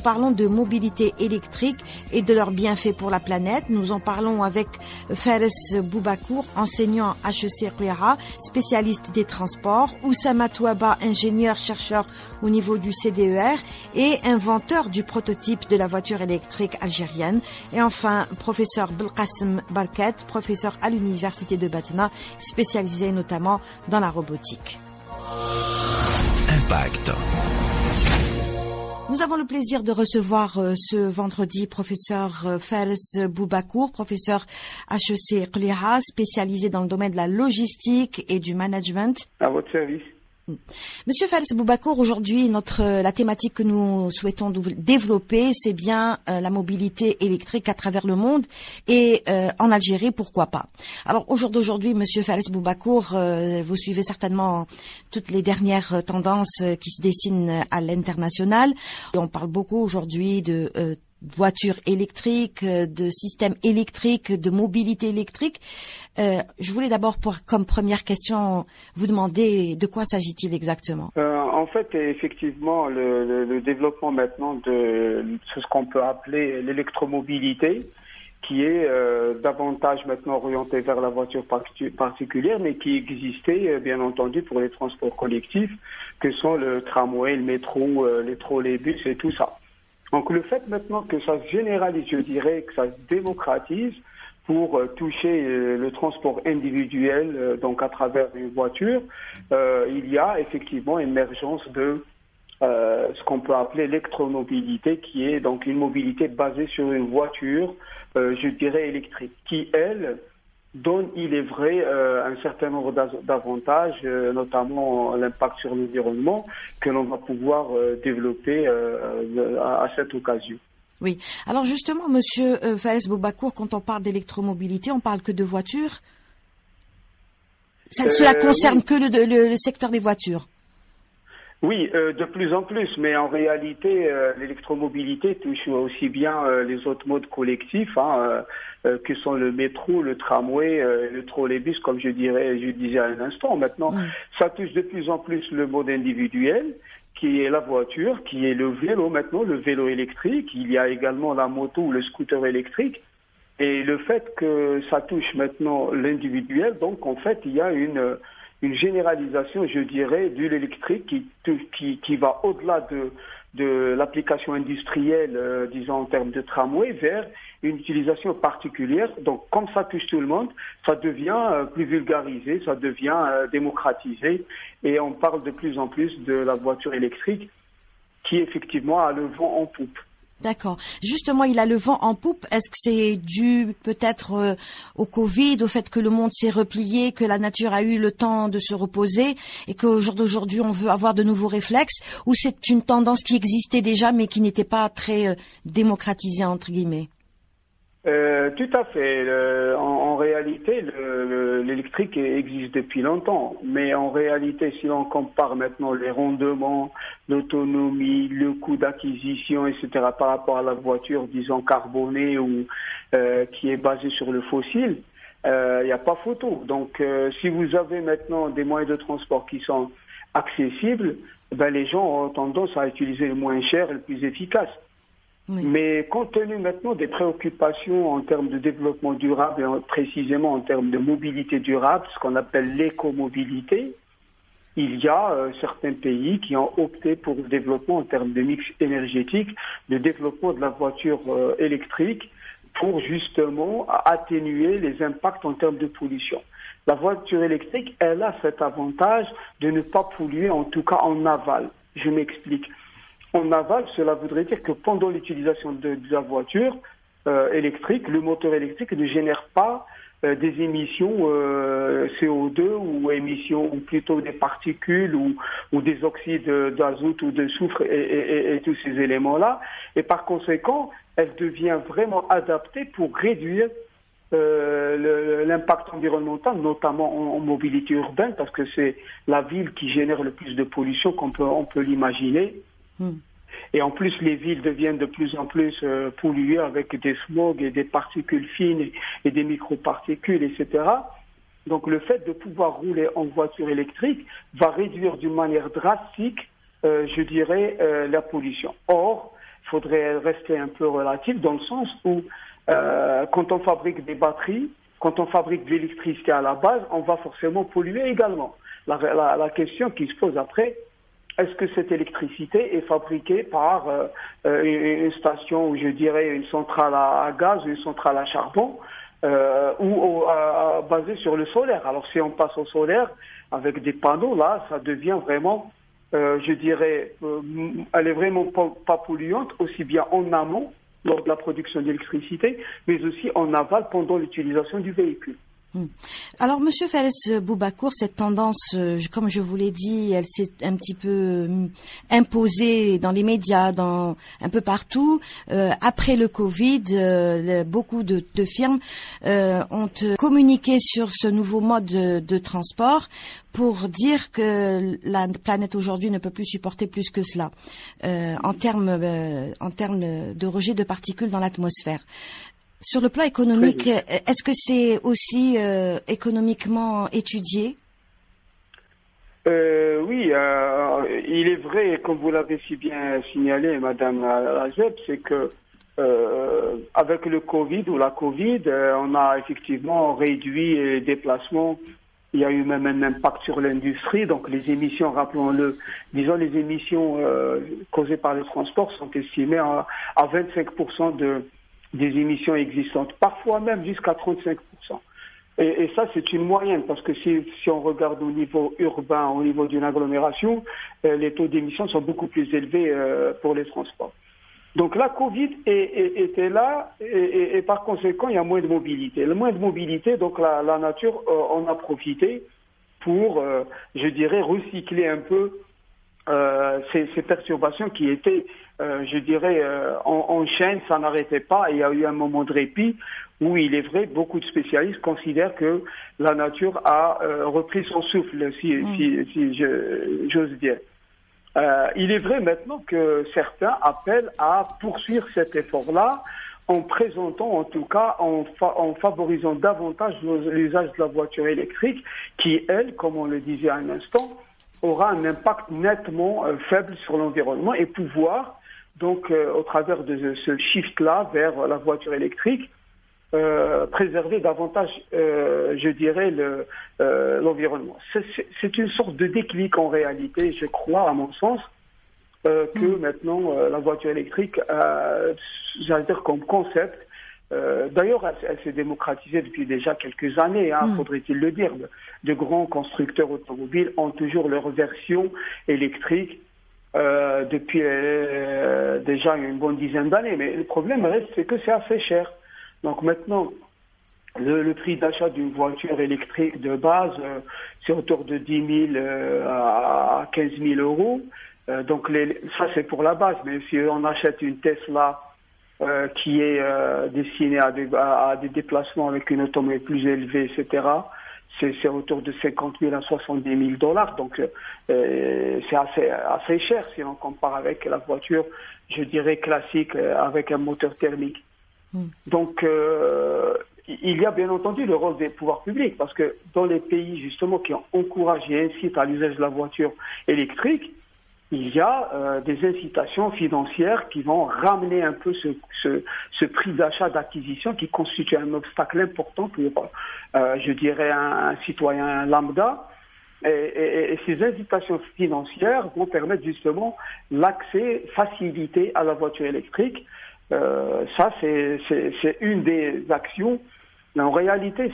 parlons de mobilité électrique et de leurs bienfaits pour la planète. Nous en parlons avec Fares Boubakour, enseignant HEC Rouira, spécialiste des transports, Oussama Touaba, ingénieur-chercheur au niveau du CDER et inventeur du prototype de la voiture électrique algérienne. Et enfin, professeur Belkacem Barket, professeur à l'université de Batna, spécialisé notamment dans la robotique. Impact. Nous avons le plaisir de recevoir ce vendredi professeur Fares Boubakour, professeur HEC Rouira, spécialisé dans le domaine de la logistique et du management. À votre service. Monsieur Fares Boubakour, aujourd'hui, la thématique que nous souhaitons développer, c'est bien la mobilité électrique à travers le monde et en Algérie, pourquoi pas. Alors, au jour d'aujourd'hui, Monsieur Fares Boubakour, vous suivez certainement toutes les dernières tendances qui se dessinent à l'international. On parle beaucoup aujourd'hui de voitures électriques, de systèmes électriques, de mobilité électrique. Je voulais d'abord, comme première question, vous demander de quoi s'agit-il exactement? En fait, effectivement, le développement maintenant de ce qu'on peut appeler l'électromobilité, qui est davantage maintenant orienté vers la voiture particulière, mais qui existait bien entendu pour les transports collectifs, que sont le tramway, le métro, les trolleybus et tout ça. Donc le fait maintenant que ça se généralise, je dirais que ça se démocratise pour toucher le transport individuel, donc à travers une voiture, il y a effectivement émergence de ce qu'on peut appeler l'électromobilité, qui est donc une mobilité basée sur une voiture, je dirais électrique, qui elle donne, il est vrai, un certain nombre d'avantages, notamment l'impact sur l'environnement, que l'on va pouvoir développer à cette occasion. Oui. Alors justement, Monsieur Fares Boubakour, quand on parle d'électromobilité, on parle que de voitures. Cela concerne que le secteur des voitures. Oui, de plus en plus, mais en réalité, l'électromobilité touche aussi bien les autres modes collectifs, que sont le métro, le tramway, le trolleybus, comme je disais à un instant. Maintenant, ça touche de plus en plus le mode individuel, qui est la voiture, qui est le vélo maintenant, le vélo électrique. Il y a également la moto ou le scooter électrique. Et le fait que ça touche maintenant l'individuel, donc en fait, il y a une généralisation, je dirais, de l'électrique qui va au-delà de l'application industrielle, disons en termes de tramway, vers une utilisation particulière. Donc, comme ça touche tout le monde, ça devient plus vulgarisé, ça devient démocratisé, et on parle de plus en plus de la voiture électrique qui, effectivement, a le vent en poupe. D'accord. Justement, il a le vent en poupe. Est-ce que c'est dû peut-être au Covid, au fait que le monde s'est replié, que la nature a eu le temps de se reposer et qu'au jour d'aujourd'hui, on veut avoir de nouveaux réflexes, ou c'est une tendance qui existait déjà mais qui n'était pas très démocratisée, entre guillemets? Tout à fait. En réalité, l'électrique existe depuis longtemps. Mais en réalité, si l'on compare maintenant les rendements, l'autonomie, le coût d'acquisition, etc., par rapport à la voiture, disons, carbonée ou qui est basée sur le fossile, il n'y a pas photo. Donc, si vous avez maintenant des moyens de transport qui sont accessibles, ben, les gens ont tendance à utiliser le moins cher et le plus efficace. Oui. Mais compte tenu maintenant des préoccupations en termes de développement durable et précisément en termes de mobilité durable, ce qu'on appelle l'écomobilité, il y a certains pays qui ont opté pour le développement en termes de mix énergétique, de développement de la voiture électrique pour justement atténuer les impacts en termes de pollution. La voiture électrique, elle a cet avantage de ne pas polluer, en tout cas en aval. Je m'explique. En aval, cela voudrait dire que pendant l'utilisation de la voiture électrique, le moteur électrique ne génère pas des émissions CO2 ou émissions, ou plutôt des particules ou des oxydes d'azote ou de soufre et tous ces éléments-là. Et par conséquent, elle devient vraiment adaptée pour réduire l'impact environnemental, notamment en mobilité urbaine, parce que c'est la ville qui génère le plus de pollution on peut l'imaginer. Et en plus, les villes deviennent de plus en plus polluées avec des smogs et des particules fines et des microparticules, etc. Donc le fait de pouvoir rouler en voiture électrique va réduire d'une manière drastique, je dirais, la pollution. Or, faudrait rester un peu relatif dans le sens où quand on fabrique des batteries, quand on fabrique de l'électricité à la base, on va forcément polluer également. La question qui se pose après, est-ce que cette électricité est fabriquée par une station, ou je dirais une centrale à gaz ou une centrale à charbon, ou basée sur le solaire? Alors si on passe au solaire avec des panneaux, là, ça devient vraiment, je dirais, elle est vraiment pas polluante, aussi bien en amont, lors de la production d'électricité, mais aussi en aval pendant l'utilisation du véhicule. Alors, Monsieur Fares Boubacour, cette tendance, comme je vous l'ai dit, elle s'est un petit peu imposée dans les médias, un peu partout. Après le Covid, beaucoup de firmes ont communiqué sur ce nouveau mode de transport pour dire que la planète aujourd'hui ne peut plus supporter plus que cela en termes de rejet de particules dans l'atmosphère. Sur le plan économique, est-ce que c'est aussi économiquement étudié? Oui, il est vrai, comme vous l'avez si bien signalé, Madame Rajeb, c'est que avec le Covid ou la Covid, on a effectivement réduit les déplacements. Il y a eu même un impact sur l'industrie, donc les émissions, rappelons-le, disons les émissions causées par les transports sont estimées à 25% des émissions existantes, parfois même jusqu'à 35%. Et ça, c'est une moyenne, parce que si on regarde au niveau urbain, au niveau d'une agglomération, les taux d'émissions sont beaucoup plus élevés pour les transports. Donc la Covid était là, et par conséquent, il y a moins de mobilité. Le moins de mobilité, donc la nature en a profité pour, je dirais, recycler un peu ces perturbations qui étaient, je dirais, en chaîne, ça n'arrêtait pas, et il y a eu un moment de répit où, il est vrai, beaucoup de spécialistes considèrent que la nature a repris son souffle, si j'ose dire. Il est vrai maintenant que certains appellent à poursuivre cet effort-là en présentant, en tout cas, en favorisant davantage l'usage de la voiture électrique qui, elle, comme on le disait à un instant, aura un impact nettement faible sur l'environnement et pouvoir, donc, au travers de ce shift-là vers la voiture électrique, préserver davantage, je dirais, l'environnement. C'est une sorte de déclic en réalité, je crois, à mon sens, que maintenant la voiture électrique, j'allais dire comme concept, d'ailleurs elle s'est démocratisée depuis déjà quelques années, faudrait-il le dire. De grands constructeurs automobiles ont toujours leur version électrique depuis déjà une bonne dizaine d'années. Mais le problème reste, c'est que c'est assez cher. Donc maintenant, le prix d'achat d'une voiture électrique de base, c'est autour de 10 000 à 15 000 euros. Donc ça, c'est pour la base. Mais si on achète une Tesla qui est destinée à des déplacements avec une autonomie plus élevée, etc., c'est autour de 50 000 à 70 000 $. Donc c'est assez cher si on compare avec la voiture, je dirais, classique avec un moteur thermique. Donc, il y a bien entendu le rôle des pouvoirs publics, parce que dans les pays justement qui encouragent et incitent à l'usage de la voiture électrique, il y a des incitations financières qui vont ramener un peu ce prix d'achat d'acquisition qui constitue un obstacle important pour, je dirais, un citoyen lambda. Et ces incitations financières vont permettre justement l'accès facilité à la voiture électrique. Ça, c'est une des actions. Mais en réalité,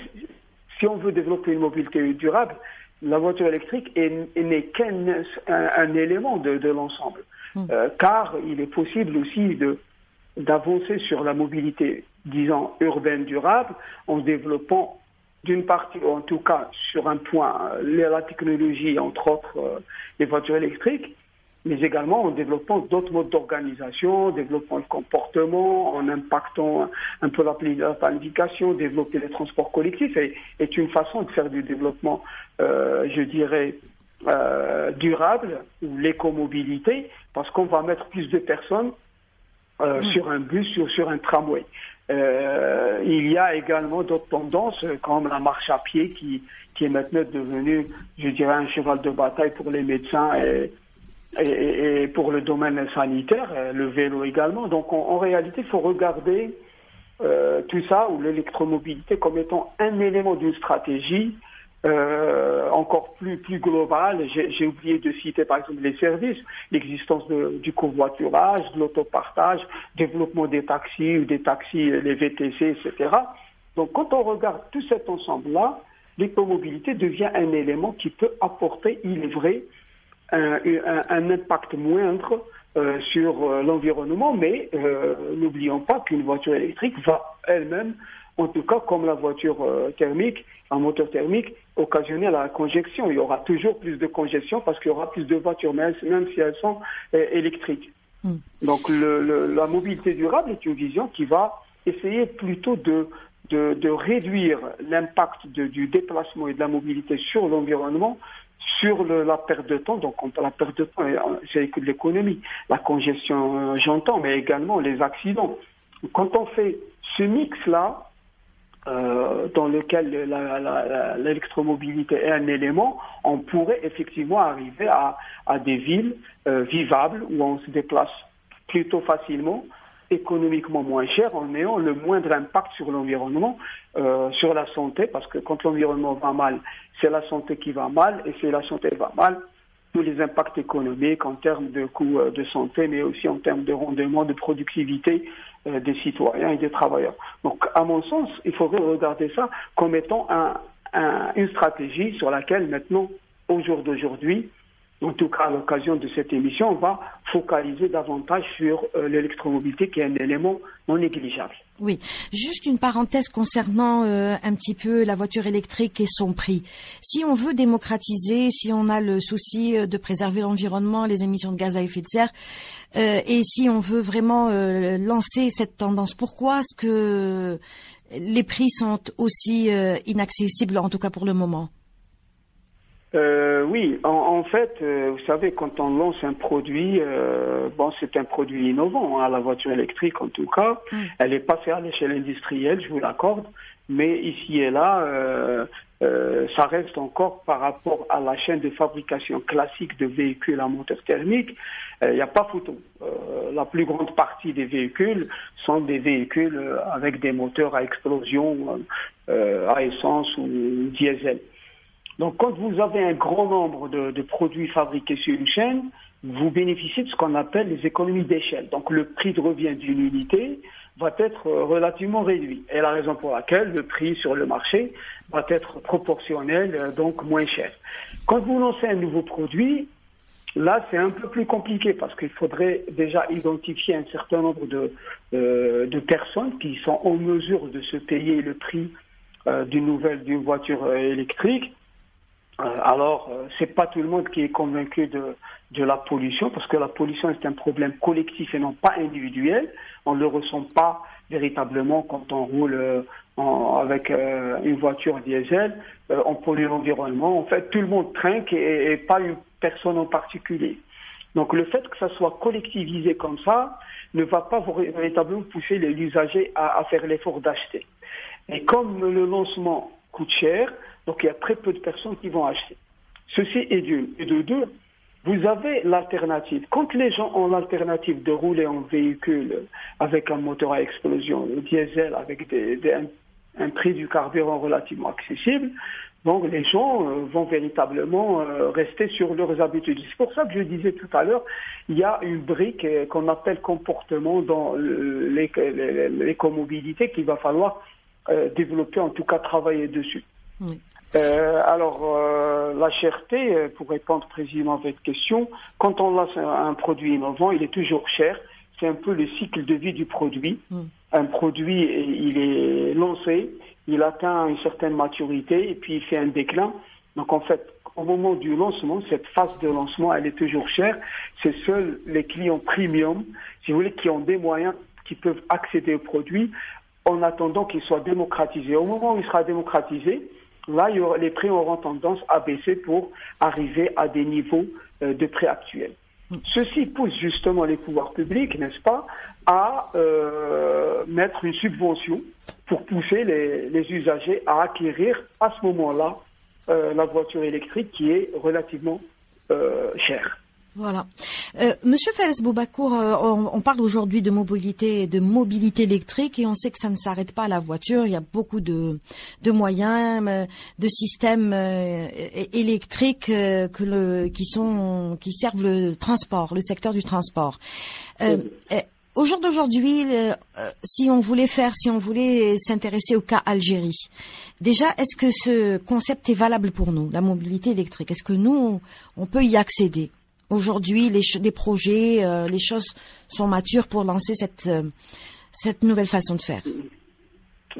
si on veut développer une mobilité durable, la voiture électrique n'est qu'un élément de l'ensemble. Car il est possible aussi d'avancer sur la mobilité, disons, urbaine durable, en développant d'une partie, en tout cas sur un point, la technologie, entre autres les voitures électriques, mais également en développant d'autres modes d'organisation, développant le comportement, en impactant un peu la planification, développer les transports collectifs est une façon de faire du développement, je dirais, durable, ou l'écomobilité, parce qu'on va mettre plus de personnes sur un bus, sur un tramway. Il y a également d'autres tendances, comme la marche à pied, qui est maintenant devenue, je dirais, un cheval de bataille pour les médecins et pour le domaine sanitaire, le vélo également. Donc en réalité, il faut regarder tout ça, ou l'électromobilité, comme étant un élément d'une stratégie encore plus globale. J'ai oublié de citer par exemple les services, l'existence du covoiturage, de l'autopartage, développement des taxis ou des taxis, les VTC, etc. Donc quand on regarde tout cet ensemble-là, l'électromobilité devient un élément qui peut apporter, il est vrai, un impact moindre sur l'environnement, mais n'oublions pas qu'une voiture électrique va elle-même, en tout cas comme la voiture thermique, un moteur thermique, occasionner la congestion. Il y aura toujours plus de congestion parce qu'il y aura plus de voitures, même si elles sont électriques. Donc la mobilité durable est une vision qui va essayer plutôt de réduire l'impact du déplacement et de la mobilité sur l'environnement, sur la perte de temps. Donc la perte de temps, c'est de l'économie. La congestion, j'entends, mais également les accidents. Quand on fait ce mix-là, dans lequel l'électromobilité est un élément, on pourrait effectivement arriver à des villes vivables où on se déplace plutôt facilement, économiquement moins cher, en ayant le moindre impact sur l'environnement, sur la santé, parce que quand l'environnement va mal, c'est la santé qui va mal, et si la santé va mal, tous les impacts économiques en termes de coûts de santé, mais aussi en termes de rendement, de productivité des citoyens et des travailleurs. Donc, à mon sens, il faudrait regarder ça comme étant une stratégie sur laquelle maintenant, au jour d'aujourd'hui, en tout cas à l'occasion de cette émission, on va focaliser davantage sur l'électromobilité qui est un élément non négligeable. Oui, juste une parenthèse concernant un petit peu la voiture électrique et son prix. Si on veut démocratiser, si on a le souci de préserver l'environnement, les émissions de gaz à effet de serre, et si on veut vraiment lancer cette tendance, pourquoi est-ce que les prix sont aussi inaccessibles, en tout cas pour le moment? Oui, en fait, vous savez, quand on lance un produit, c'est un produit innovant, la voiture électrique en tout cas. Elle n'est pas faite à l'échelle industrielle, je vous l'accorde, mais ici et là, ça reste encore par rapport à la chaîne de fabrication classique de véhicules à moteur thermique. Il n'y a pas photo. La plus grande partie des véhicules sont des véhicules avec des moteurs à explosion, à essence ou diesel. Donc, quand vous avez un grand nombre de produits fabriqués sur une chaîne, vous bénéficiez de ce qu'on appelle les économies d'échelle. Donc, le prix de revient d'une unité va être relativement réduit. Et la raison pour laquelle le prix sur le marché va être proportionnel, donc moins cher. Quand vous lancez un nouveau produit, là, c'est un peu plus compliqué parce qu'il faudrait déjà identifier un certain nombre de personnes qui sont en mesure de se payer le prix d'une voiture électrique. Alors, c'est pas tout le monde qui est convaincu de la pollution, parce que la pollution est un problème collectif et non pas individuel. On ne le ressent pas véritablement quand on roule avec une voiture diesel. On pollue l'environnement. En fait, tout le monde trinque et pas une personne en particulier. Donc, le fait que ça soit collectivisé comme ça ne va pas véritablement pousser les usagers à faire l'effort d'acheter. Et comme le lancement coûte cher, donc il y a très peu de personnes qui vont acheter. Ceci est d'une. Et de deux, vous avez l'alternative. Quand les gens ont l'alternative de rouler en véhicule avec un moteur à explosion, le diesel, avec un prix du carburant relativement accessible, donc les gens vont véritablement rester sur leurs habitudes. C'est pour ça que je disais tout à l'heure, il y a une brique qu'on appelle comportement dans l'écomobilité qu'il va falloir développer, en tout cas travailler dessus. Oui. La cherté, pour répondre précisément à votre question, quand on lance un produit innovant, il est toujours cher. C'est un peu le cycle de vie du produit. Un produit, il est lancé, il atteint une certaine maturité et puis il fait un déclin. Donc en fait, au moment du lancement, cette phase de lancement, elle est toujours chère. C'est seuls les clients premium, si vous voulez, qui ont des moyens, qui peuvent accéder au produit en attendant qu'il soit démocratisé. Au moment où il sera démocratisé, là, les prix auront tendance à baisser pour arriver à des niveaux de prix actuels. Ceci pousse justement les pouvoirs publics, n'est-ce pas, à mettre une subvention pour pousser les usagers à acquérir à ce moment-là la voiture électrique qui est relativement chère. Voilà. Monsieur Fares Boubakour, on parle aujourd'hui de mobilité électrique et on sait que ça ne s'arrête pas à la voiture. Il y a beaucoup de moyens, de systèmes électriques qui servent le transport, le secteur du transport. Au jour d'aujourd'hui, si on voulait s'intéresser au cas Algérie, déjà, est-ce que ce concept est valable pour nous, la mobilité électrique? Est-ce que nous, on peut y accéder? Aujourd'hui, les projets, les choses sont matures pour lancer cette nouvelle façon de faire.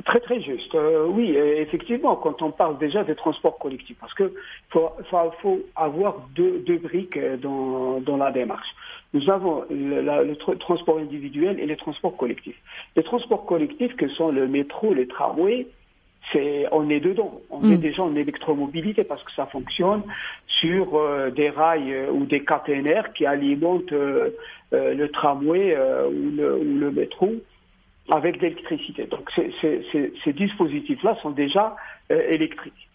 Très très juste. Oui, effectivement, quand on parle déjà des transports collectifs, parce que faut avoir deux briques dans la démarche. Nous avons le transport individuel et les transports collectifs. Les transports collectifs, que sont le métro, les tramways, on est dedans. On est déjà en électromobilité parce que ça fonctionne sur des rails ou des caténaires qui alimentent le tramway ou le métro avec de l'électricité. Donc ces dispositifs-là sont déjà électriques.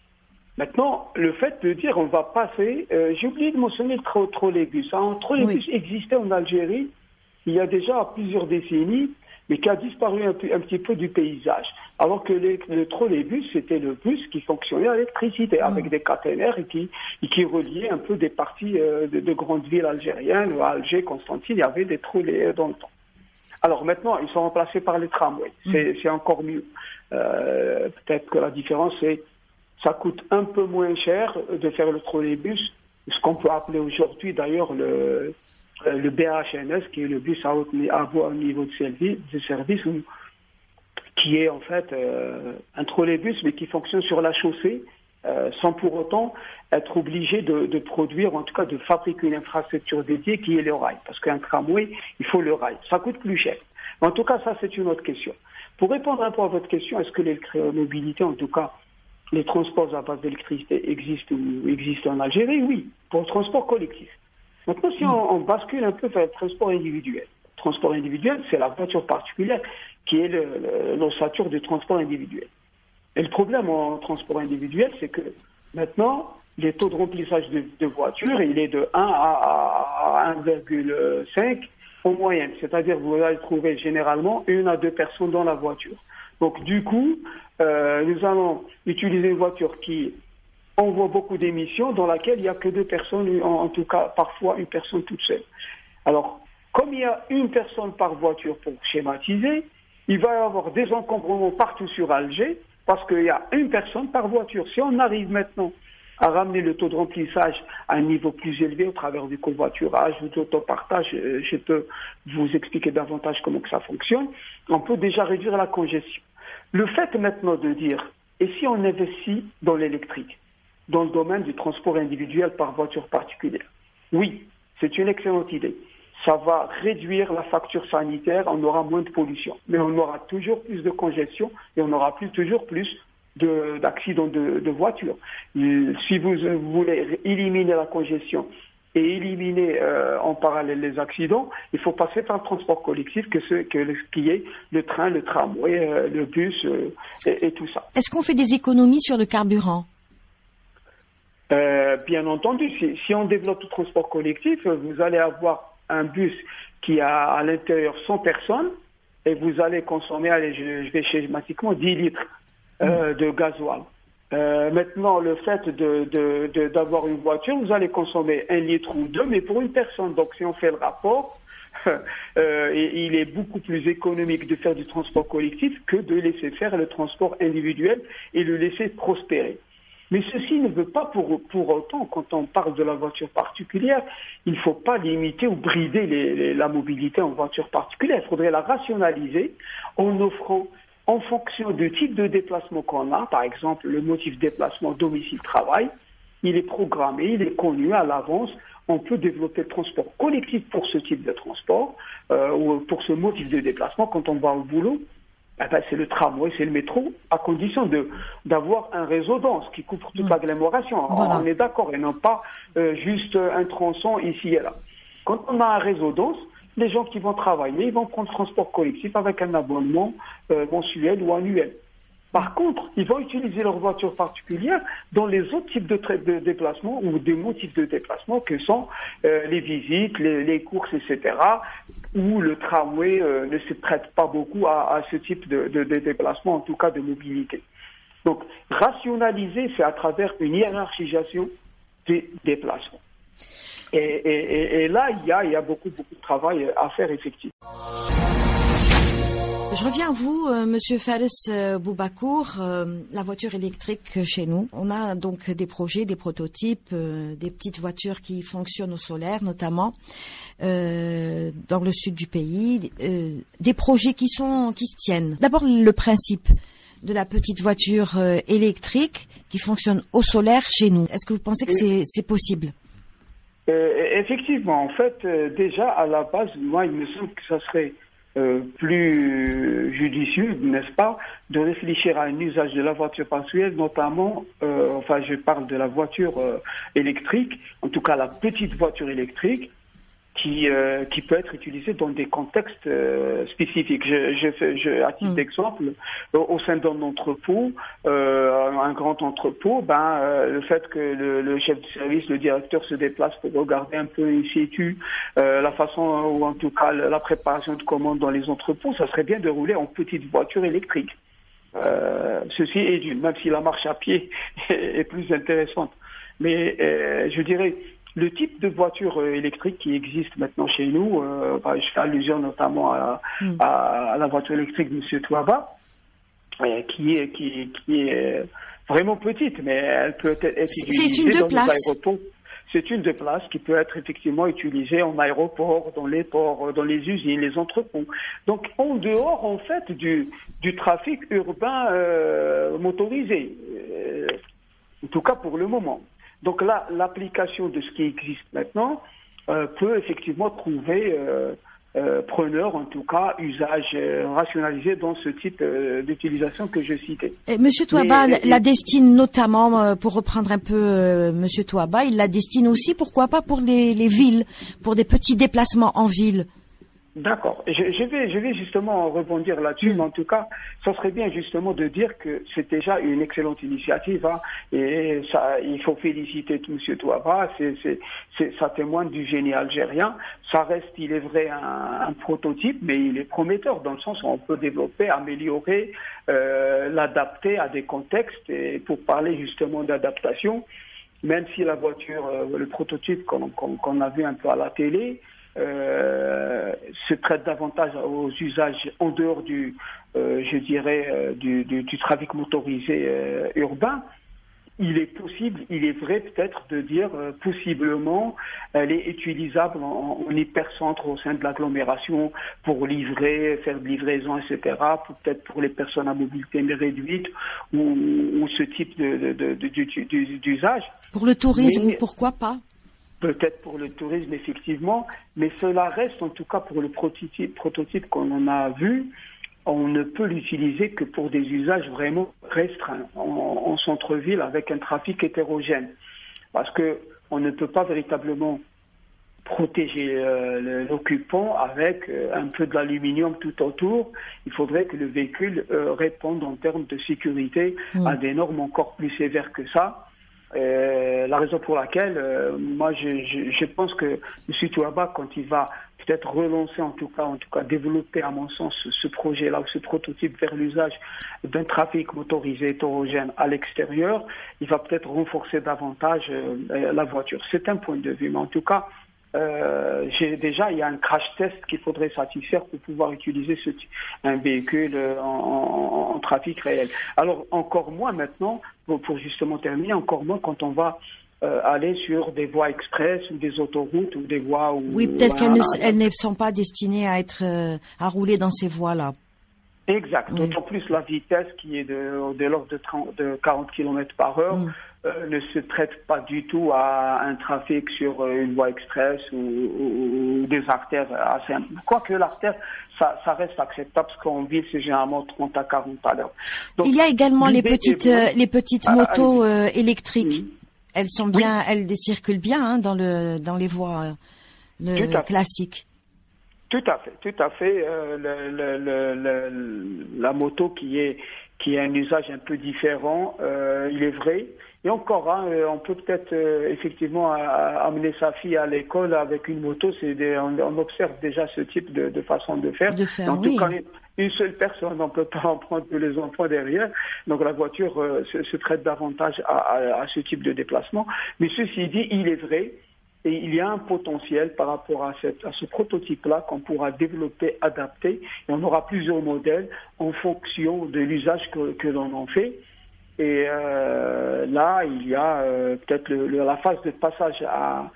Maintenant, le fait de dire on va passer, j'ai oublié de mentionner le trolleybus. Un trolleybus existait en Algérie il y a déjà plusieurs décennies, mais qui a disparu un petit peu du paysage. Alors que le trolleybus, c'était le bus qui fonctionnait à l'électricité, avec des caténaires et qui reliait un peu des parties de grandes villes algériennes, à Alger, Constantine, il y avait des trolleys dans le temps. Alors maintenant, ils sont remplacés par les tramways. C'est encore mieux. Peut-être que la différence, c'est ça coûte un peu moins cher de faire le trolleybus, ce qu'on peut appeler aujourd'hui d'ailleurs le BHNS, qui est le bus à haut niveau de service, qui est en fait un trolleybus, mais qui fonctionne sur la chaussée, sans pour autant être obligé de produire, en tout cas de fabriquer une infrastructure dédiée qui est le rail. Parce qu'un tramway, il faut le rail. Ça coûte plus cher. En tout cas, ça, c'est une autre question. Pour répondre un peu à votre question, est-ce que l'électromobilité, en tout cas, les transports à base d'électricité existent en Algérie? Oui, pour le transport collectif. Maintenant, si on bascule un peu vers le transport individuel. Le transport individuel, c'est la voiture particulière qui est l'ossature du transport individuel. Et le problème en transport individuel, c'est que maintenant, les taux de remplissage de voitures, il est de 1 à 1,5 en moyenne. C'est-à-dire que vous allez trouver généralement 1 à 2 personnes dans la voiture. Donc du coup, nous allons utiliser une voiture qui envoie beaucoup d'émissions dans laquelle il n'y a que 2 personnes, en tout cas parfois une personne toute seule. Alors, comme il y a une personne par voiture pour schématiser, il va y avoir des encombrements partout sur Alger parce qu'il y a une personne par voiture. Si on arrive maintenant à ramener le taux de remplissage à un niveau plus élevé au travers du covoiturage ou de l'autopartage, je peux vous expliquer davantage comment que ça fonctionne, on peut déjà réduire la congestion. Le fait maintenant de dire, et si on investit dans l'électrique, dans le domaine du transport individuel par voiture particulière? Oui, c'est une excellente idée. Ça va réduire la facture sanitaire, on aura moins de pollution. Mais on aura toujours plus de congestion et on aura toujours plus d'accidents de voitures. Si vous voulez éliminer la congestion et éliminer en parallèle les accidents, il faut passer par le transport collectif qui est le train, le tramway, le bus et tout ça. Est-ce qu'on fait des économies sur le carburant? Bien entendu, si on développe le transport collectif, vous allez avoir un bus qui a à l'intérieur 100 personnes et vous allez consommer, je vais schématiquement, 10 litres de gasoil. Maintenant, le fait d'avoir une voiture, vous allez consommer 1 litre ou 2, mais pour une personne. Donc, si on fait le rapport, il est beaucoup plus économique de faire du transport collectif que de laisser faire le transport individuel et le laisser prospérer. Mais ceci ne veut pas pour autant, quand on parle de la voiture particulière, il ne faut pas limiter ou brider la mobilité en voiture particulière. Il faudrait la rationaliser en offrant, en fonction du type de déplacement qu'on a, par exemple le motif déplacement domicile-travail, il est programmé, il est connu à l'avance. On peut développer le transport collectif pour ce type de transport ou pour ce motif de déplacement quand on va au boulot. C'est le tramway, c'est le métro, à condition d'avoir un réseau dense qui couvre toute l'agglomération. Voilà. On est d'accord, et non pas juste un tronçon ici et là. Quand on a un réseau dense, les gens qui vont travailler, ils vont prendre le transport collectif avec un abonnement mensuel ou annuel. Par contre, ils vont utiliser leur voiture particulière dans les autres types de déplacements ou des motifs de déplacement que sont les visites, les courses, etc., où le tramway ne se prête pas beaucoup à ce type de déplacement, en tout cas de mobilité. Donc, rationaliser, c'est à travers une hiérarchisation des déplacements. Et là, il y a beaucoup de travail à faire, effectivement. Je reviens à vous, Monsieur Fares Boubakour, la voiture électrique chez nous. On a donc des projets, des prototypes, des petites voitures qui fonctionnent au solaire, notamment dans le sud du pays, des projets qui se tiennent. D'abord, le principe de la petite voiture électrique qui fonctionne au solaire chez nous. Est-ce que vous pensez que c'est possible? Effectivement, en fait, déjà à la base, moi, il me semble que ça serait plus judicieux, n'est-ce pas, de réfléchir à un usage de la voiture partielle, notamment, je parle de la voiture électrique, en tout cas la petite voiture électrique, qui peut être utilisée dans des contextes spécifiques. À titre d'exemple, au sein d'un entrepôt, un grand entrepôt, le fait que le chef de service, le directeur se déplace pour regarder un peu in situ la façon, ou en tout cas la préparation de commandes dans les entrepôts, ça serait bien de rouler en petite voiture électrique. Ceci est d'une, même si la marche à pied est plus intéressante. Mais je dirais, le type de voiture électrique qui existe maintenant chez nous, je fais allusion notamment à la voiture électrique de M. Touaba, qui est vraiment petite, mais elle peut être utilisée dans les aéroports. C'est une de place qui peut être effectivement utilisée en aéroport, dans les ports, dans les usines, les entrepôts. Donc en dehors en fait du trafic urbain motorisé, en tout cas pour le moment. Donc là, l'application de ce qui existe maintenant peut effectivement trouver preneur, en tout cas usage rationalisé dans ce type d'utilisation que je citais. Monsieur Touaba la destine notamment, pour reprendre un peu Monsieur Touaba, il la destine aussi, pourquoi pas pour les villes, pour des petits déplacements en ville. D'accord. Je vais justement rebondir là-dessus, mais en tout cas, ça serait bien justement de dire que c'est déjà une excellente initiative, et ça, il faut féliciter M. Touaba, ça témoigne du génie algérien. Ça reste, il est vrai, un prototype, mais il est prometteur dans le sens où on peut développer, améliorer, l'adapter à des contextes, et pour parler justement d'adaptation, même si la voiture, le prototype qu'on a vu un peu à la télé, se prête davantage aux usages en dehors du trafic motorisé urbain. Il est possible, il est vrai peut-être de dire possiblement elle est utilisable en hypercentre au sein de l'agglomération pour livrer, faire de livraison, etc. Peut-être pour les personnes à mobilité réduite ou ce type d'usage. Pour le tourisme, pourquoi pas? Peut-être pour le tourisme, effectivement, mais cela reste, en tout cas pour le prototype qu'on en a vu, on ne peut l'utiliser que pour des usages vraiment restreints en centre-ville avec un trafic hétérogène. Parce que on ne peut pas véritablement protéger l'occupant avec un peu de l'aluminium tout autour. Il faudrait que le véhicule réponde en termes de sécurité à des normes encore plus sévères que ça. La raison pour laquelle moi je pense que M. Touaba, quand il va peut-être relancer en tout cas développer à mon sens ce projet-là, ce prototype vers l'usage d'un trafic motorisé hétérogène à l'extérieur, il va peut-être renforcer davantage la voiture. C'est un point de vue, mais en tout cas il y a un crash test qu'il faudrait satisfaire pour pouvoir utiliser un véhicule en trafic réel. Alors encore moins maintenant, pour justement terminer, encore moins quand on va aller sur des voies express ou des autoroutes ou des voies où... Oui, peut-être qu'elles ne sont pas destinées à rouler dans ces voies-là. Exact. D'autant plus la vitesse qui est de l'ordre de 40 km par heure ne se prête pas du tout à un trafic sur une voie express ou des artères assez... Quoique l'artère, ça reste acceptable parce qu'en ville, c'est généralement 30 à 40 à l'heure. Il y a également les petites motos électriques. Elles sont bien, elles circulent bien dans les voies classiques. Tout à fait. La moto qui est qui a un usage un peu différent, il est vrai. Et encore, hein, on peut peut-être effectivement amener sa fille à l'école avec une moto. On observe déjà ce type de façon de faire. En tout cas, une seule personne, on ne peut pas en prendre tous les enfants derrière. Donc la voiture se traite davantage à ce type de déplacement. Mais ceci dit, il est vrai. Et il y a un potentiel par rapport à ce prototype-là qu'on pourra développer, adapter. Et on aura plusieurs modèles en fonction de l'usage que l'on en fait. Et là, il y a peut-être la phase de passage à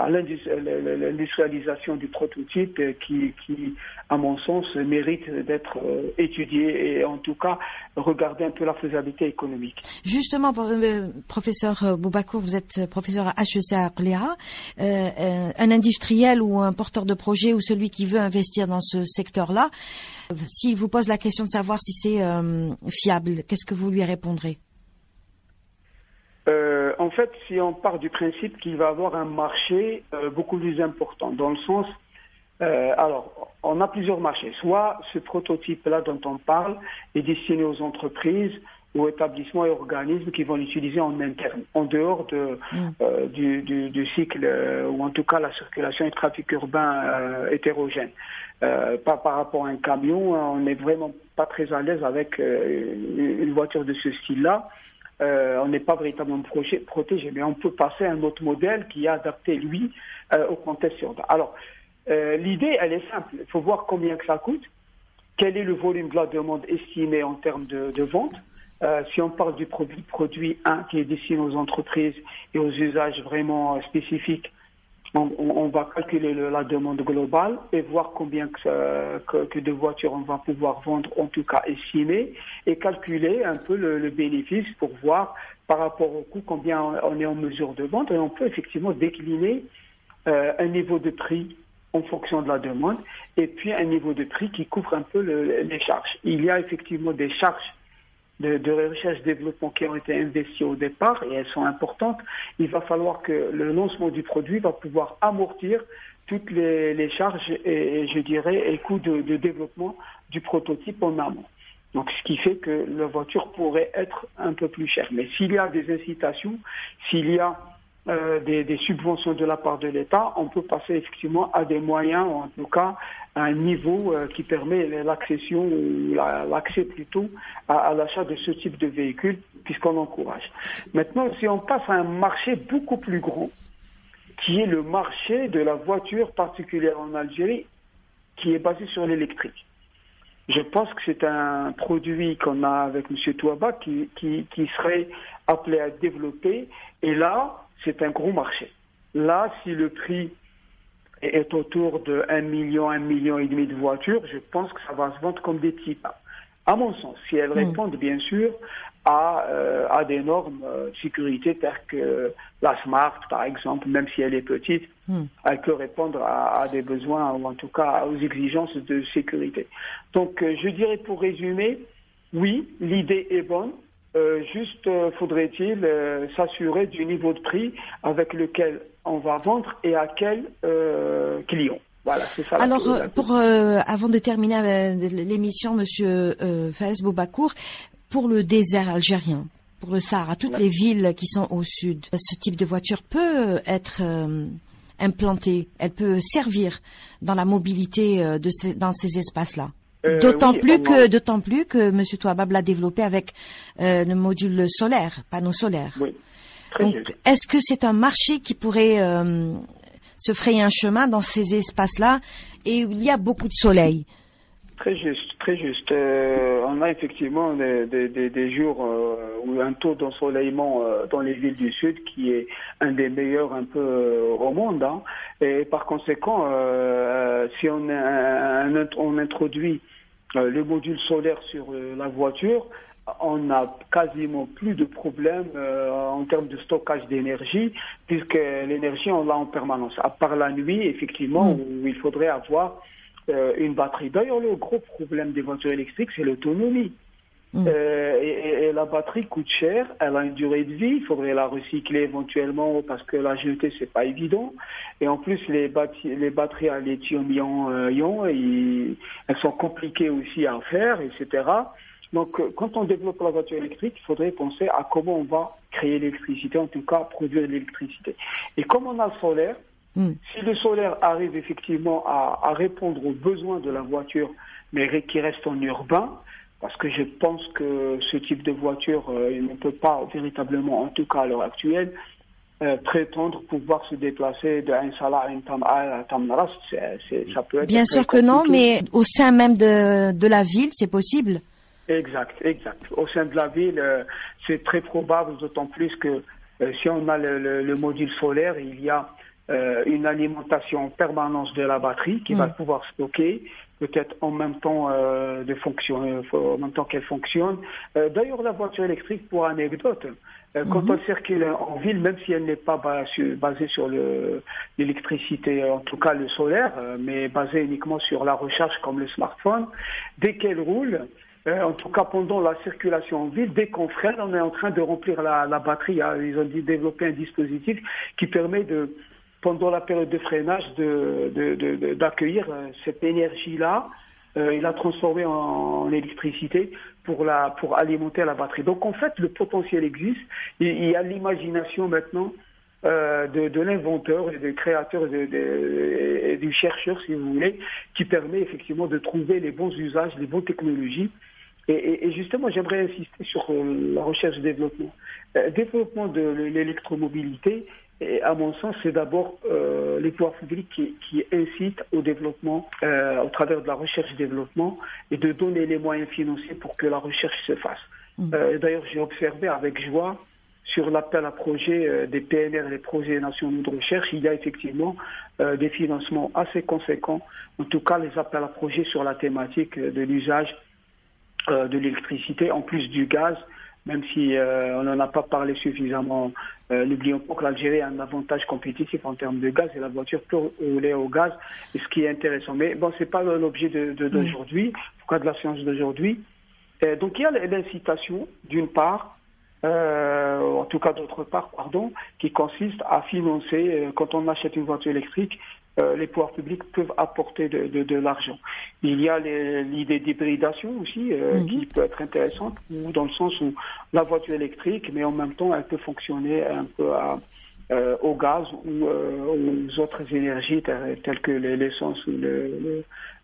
l'industrialisation du prototype qui, à mon sens, mérite d'être étudié et en tout cas regarder un peu la faisabilité économique. Justement, professeur Boubakour, vous êtes professeur à HEC à Orléans. Un industriel ou un porteur de projet ou celui qui veut investir dans ce secteur-là, s'il vous pose la question de savoir si c'est fiable, qu'est-ce que vous lui répondrez? En fait, si on part du principe qu'il va avoir un marché beaucoup plus important, dans le sens, alors, on a plusieurs marchés. Soit ce prototype-là dont on parle est destiné aux entreprises, aux établissements et organismes qui vont l'utiliser en interne, en dehors du cycle, ou en tout cas la circulation et le trafic urbain hétérogène. Par rapport à un camion, on n'est vraiment pas très à l'aise avec une voiture de ce style-là. On n'est pas véritablement protégé, mais on peut passer à un autre modèle qui est adapté, lui, au contexte urbain. Alors, l'idée, elle est simple. Il faut voir combien que ça coûte, quel est le volume de la demande estimé en termes de vente. Si on parle du produit 1 qui est destiné aux entreprises et aux usages vraiment spécifiques, on va calculer la demande globale et voir combien que de voitures on va pouvoir vendre, en tout cas estimer, et calculer un peu le bénéfice pour voir par rapport au coût combien on est en mesure de vendre. Et on peut effectivement décliner un niveau de prix en fonction de la demande et puis un niveau de prix qui couvre un peu les charges. Il y a effectivement des charges de recherche et développement qui ont été investies au départ et elles sont importantes. Il va falloir que le lancement du produit va pouvoir amortir toutes les charges et je dirais les coûts de développement du prototype en amont. Donc ce qui fait que la voiture pourrait être un peu plus chère. Mais s'il y a des incitations, s'il y a des subventions de la part de l'État, on peut passer effectivement à des moyens, ou en tout cas à un niveau qui permet l'accession, ou l'accès plutôt à l'achat de ce type de véhicule, puisqu'on encourage. Maintenant, si on passe à un marché beaucoup plus grand, qui est le marché de la voiture particulière en Algérie, qui est basé sur l'électrique. Je pense que c'est un produit qu'on a avec M. Touaba qui serait appelé à développer, et là, c'est un gros marché. Là, si le prix est autour de 1 million, 1,5 million de voitures, je pense que ça va se vendre comme des types. À mon sens, si elles répondent bien sûr à des normes de sécurité telles que la Smart, par exemple, même si elle est petite, elle peut répondre à des besoins ou en tout cas aux exigences de sécurité. Donc, je dirais pour résumer, oui, l'idée est bonne. Juste faudrait-il s'assurer du niveau de prix avec lequel on va vendre et à quel client. Voilà, c'est ça. Alors, avant de terminer l'émission, Monsieur Fares Boubakour, pour le désert algérien, pour le Sahara, toutes les villes qui sont au sud, ce type de voiture peut être implantée, elle peut servir dans la mobilité dans ces espaces-là. D'autant plus que M. Touabab l'a développé avec le module solaire, panneau solaire. Oui, très juste. Est-ce que c'est un marché qui pourrait se frayer un chemin dans ces espaces-là et où il y a beaucoup de soleil? Très juste, très juste. On a effectivement des jours où un taux d'ensoleillement dans les villes du Sud qui est un des meilleurs un peu au monde. Hein. Et par conséquent, si on introduit le module solaire sur la voiture, on n'a quasiment plus de problème en termes de stockage d'énergie, puisque l'énergie, on l'a en permanence. À part la nuit, effectivement, où il faudrait avoir une batterie. D'ailleurs, le gros problème des voitures électriques, c'est l'autonomie. Et la batterie coûte cher, elle a une durée de vie, il faudrait la recycler éventuellement parce que la jeter, c'est pas évident. Et en plus, les batteries à lithium-ion, elles sont compliquées aussi à faire, etc. Donc, quand on développe la voiture électrique, il faudrait penser à comment on va créer l'électricité, en tout cas produire l'électricité. Et comme on a le solaire, si le solaire arrive effectivement à répondre aux besoins de la voiture, mais qui reste en urbain, parce que je pense que ce type de voiture, il ne peut pas véritablement, en tout cas à l'heure actuelle, prétendre pouvoir se déplacer d'un Salah à Tamra, ça peut être bien sûr que non, mais au sein même de la ville, c'est possible. Exact. Au sein de la ville, c'est très probable, d'autant plus que si on a le module solaire, il y a une alimentation en permanence de la batterie qui va pouvoir stocker, peut-être en même temps en même temps qu'elle fonctionne. D'ailleurs, la voiture électrique, pour anecdote, quand on circule en ville, même si elle n'est pas basée sur l'électricité, en tout cas le solaire, mais basée uniquement sur la recharge comme le smartphone, dès qu'elle roule, en tout cas pendant la circulation en ville, dès qu'on freine, on est en train de remplir la batterie. Ils ont développé un dispositif qui permet pendant la période de freinage, d'accueillir cette énergie-là et la transformer en électricité pour alimenter la batterie. Donc en fait, le potentiel existe. Il y a l'imagination maintenant de l'inventeur et du créateur et du chercheur, si vous voulez, qui permet effectivement de trouver les bons usages, les bonnes technologies. Et justement, j'aimerais insister sur la recherche et développement. Développement de l'électromobilité, et à mon sens, c'est d'abord les pouvoirs publics qui incitent au développement au travers de la recherche et développement et de donner les moyens financiers pour que la recherche se fasse. D'ailleurs, j'ai observé avec joie sur l'appel à projets des PNR, les projets nationaux de recherche, il y a effectivement des financements assez conséquents, en tout cas les appels à projets sur la thématique de l'usage de l'électricité en plus du gaz, même si on n'en a pas parlé suffisamment. N'oublions pas que l'Algérie a un avantage compétitif en termes de gaz et la voiture peut rouler au gaz, et ce qui est intéressant. Mais bon, c'est pas l'objet d'aujourd'hui, en tout cas de la séance d'aujourd'hui. Donc il y a l'incitation, d'une part, en tout cas d'autre part, qui consiste à financer, quand on achète une voiture électrique, les pouvoirs publics peuvent apporter de l'argent. Il y a l'idée d'hybridation aussi, qui peut être intéressante, dans le sens où la voiture électrique, mais en même temps, elle peut fonctionner un peu au gaz ou aux autres énergies telles que l'essence ou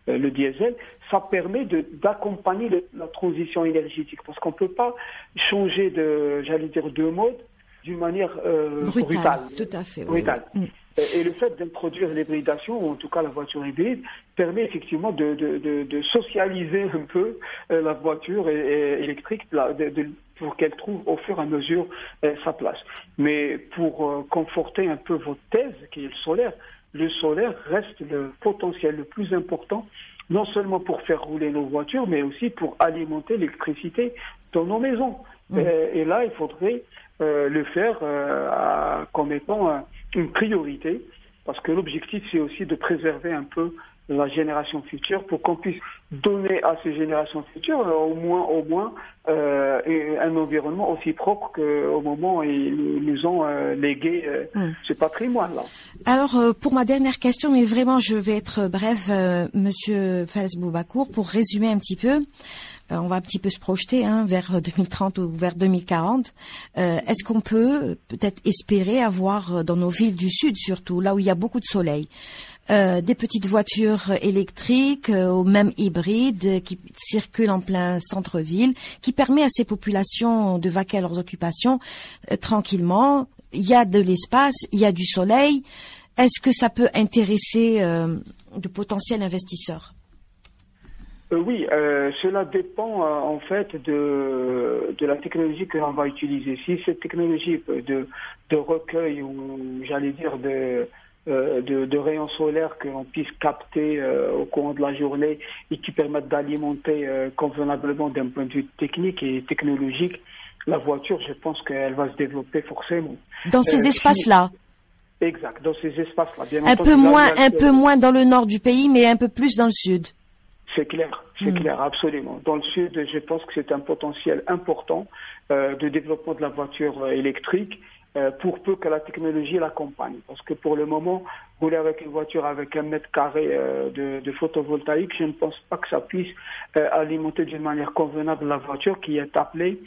le diesel. Ça permet d'accompagner la transition énergétique, parce qu'on ne peut pas changer de mode d'une manière brutale. Tout à fait. Brutale. Oui. Et le fait d'introduire l'hybridation, ou en tout cas la voiture hybride, permet effectivement de socialiser un peu la voiture électrique pour qu'elle trouve au fur et à mesure sa place. Mais pour conforter un peu votre thèse, qui est le solaire reste le potentiel le plus important, non seulement pour faire rouler nos voitures, mais aussi pour alimenter l'électricité dans nos maisons. Et là, il faudrait le faire comme étant une priorité, parce que l'objectif, c'est aussi de préserver un peu la génération future pour qu'on puisse donner à ces générations futures au moins un environnement aussi propre qu'au moment où ils nous ont légué ce patrimoine-là. Alors, pour ma dernière question, mais vraiment, je vais être bref, Monsieur Fares Boubacour, pour résumer un petit peu. On va un petit peu se projeter vers 2030 ou vers 2040. Est-ce qu'on peut-être espérer avoir dans nos villes du sud, surtout là où il y a beaucoup de soleil, des petites voitures électriques ou même hybrides qui circulent en plein centre-ville, qui permet à ces populations de vaquer à leurs occupations tranquillement. Il y a de l'espace, il y a du soleil. Est-ce que ça peut intéresser de potentiels investisseurs? Oui, cela dépend en fait de la technologie que l'on va utiliser. Si cette technologie de recueil ou j'allais dire de rayons solaires que l'on puisse capter au cours de la journée et qui permettent d'alimenter convenablement d'un point de vue technique et technologique la voiture, je pense qu'elle va se développer forcément. Dans ces espaces-là. Exact, dans ces espaces-là. Bien un peu moins dans le nord du pays, mais un peu plus dans le sud. C'est clair, absolument. Dans le sud, je pense que c'est un potentiel important de développement de la voiture électrique. pour peu que la technologie l'accompagne. Parce que pour le moment, rouler avec une voiture avec 1 mètre carré de photovoltaïque, je ne pense pas que ça puisse alimenter d'une manière convenable la voiture qui est appelée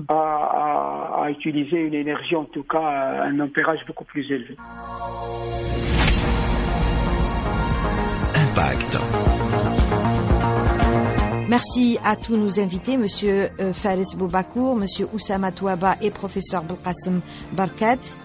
à utiliser une énergie, en tout cas un ampérage beaucoup plus élevé. Impact. Merci à tous nos invités, Monsieur Faris Boubakour, Monsieur Oussama Touaba et Professeur Belkacem Barkat.